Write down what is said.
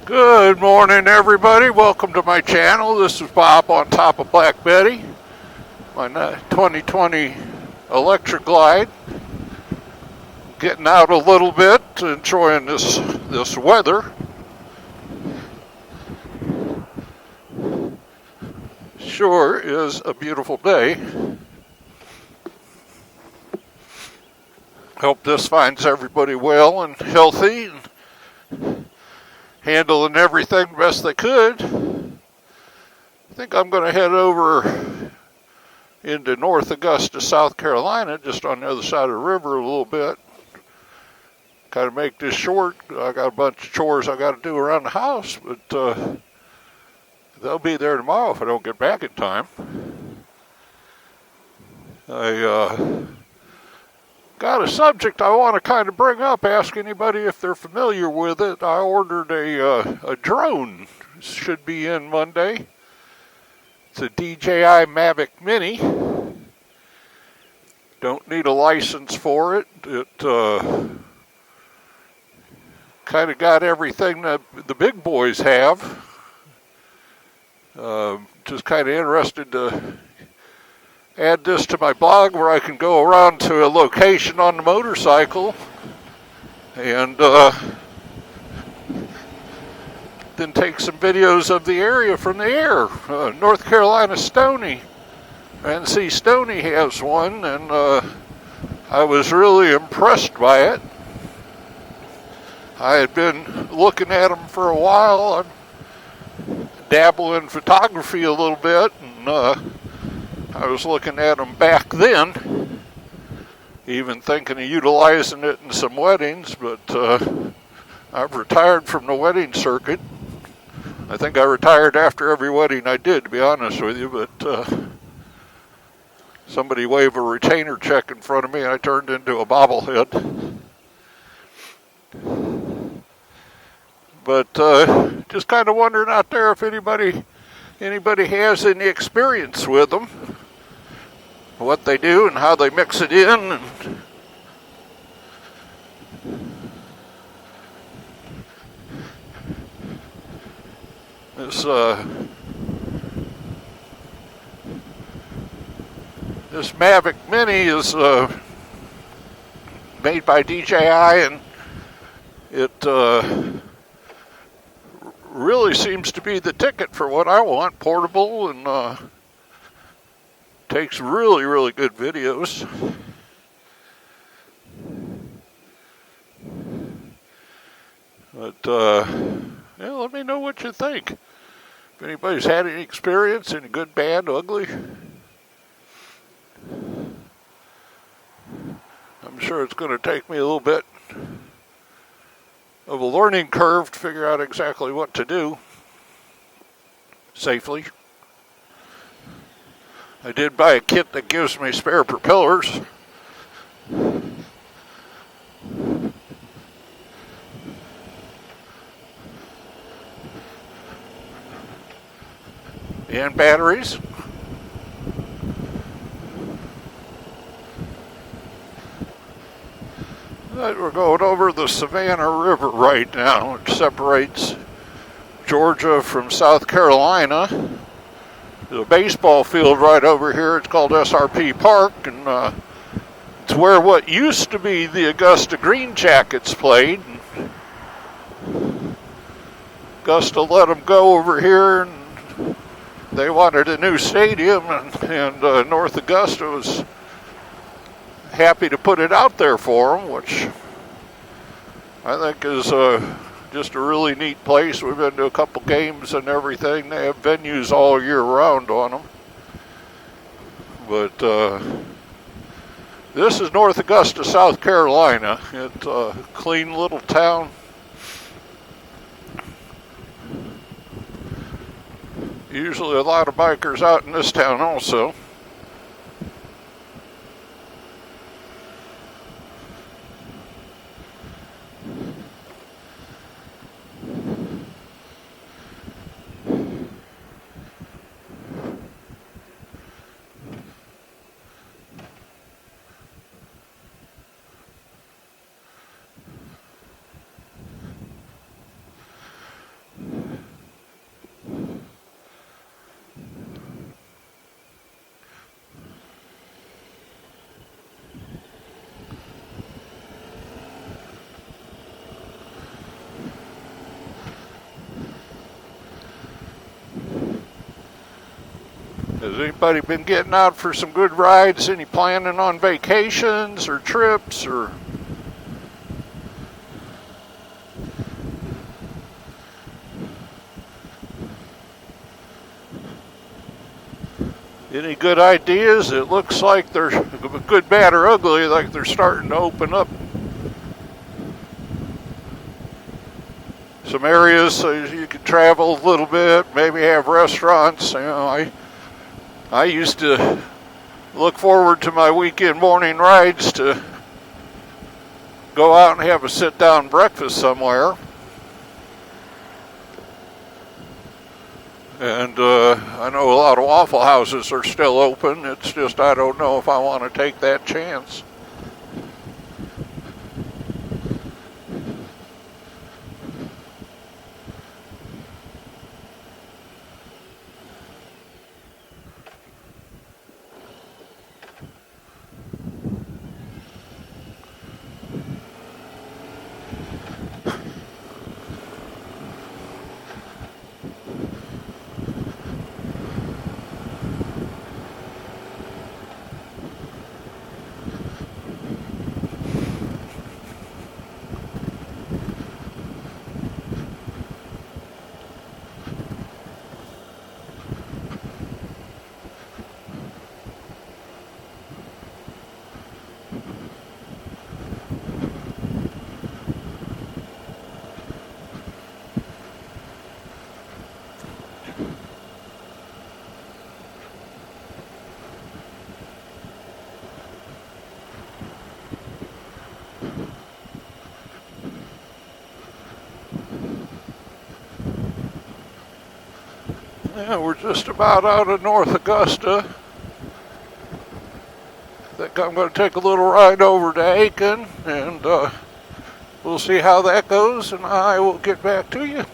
Good morning, everybody. Welcome to my channel. This is Bob on top of Black Betty, my 2020 electric glide. Getting out a little bit, enjoying this weather. Sure is a beautiful day. Hope this finds everybody well and healthy and handling everything best they could. I think I'm going to head over into North Augusta, South Carolina, just on the other side of the river a little bit. Kind of make this short. I got a bunch of chores I got to do around the house, but they'll be there tomorrow if I don't get back in time. I got a subject I want to kind of bring up, ask anybody if they're familiar with it. I ordered a drone. It should be in Monday. It's a DJI Mavic Mini. Don't need a license for it. It kind of got everything that the big boys have. Just kind of interested to add this to my blog where I can go around to a location on the motorcycle and then take some videos of the area from the air. North Carolina Stony. And see, Stony has one, and I was really impressed by it. I had been looking at them for a while. I dabble in photography a little bit, and I was looking at them back then, even thinking of utilizing it in some weddings, but I've retired from the wedding circuit. I think I retired after every wedding I did, to be honest with you, but somebody waved a retainer check in front of me and I turned into a bobblehead. But just kind of wondering out there if anybody has any experience with them, what they do and how they mix it in. And this Mavic Mini is made by DJI, and it really seems to be the ticket for what I want. Portable and takes really, really good videos. But yeah, let me know what you think. If anybody's had any experience, any good, bad, ugly. I'm sure it's going to take me a little bit of a learning curve to figure out exactly what to do safely. I did buy a kit that gives me spare propellers. And batteries. We're going over the Savannah River right now, which separates Georgia from South Carolina. There's a baseball field right over here. It's called SRP Park, and it's where what used to be the Augusta Green Jackets played. Augusta let them go over here, and they wanted a new stadium, and North Augusta was happy to put it out there for them, which I think is just a really neat place. We've been to a couple games and everything. They have venues all year round on them. But this is North Augusta, South Carolina. It's a clean little town. Usually a lot of bikers out in this town also. Has anybody been getting out for some good rides? Any planning on vacations or trips or? Any good ideas? It looks like they're good, bad, or ugly, like they're starting to open up some areas so you can travel a little bit, maybe have restaurants. You know, I used to look forward to my weekend morning rides to go out and have a sit-down breakfast somewhere. And I know a lot of Waffle Houses are still open. It's just I don't know if I want to take that chance. Yeah, we're just about out of North Augusta. I think I'm going to take a little ride over to Aiken, and we'll see how that goes, and I will get back to you.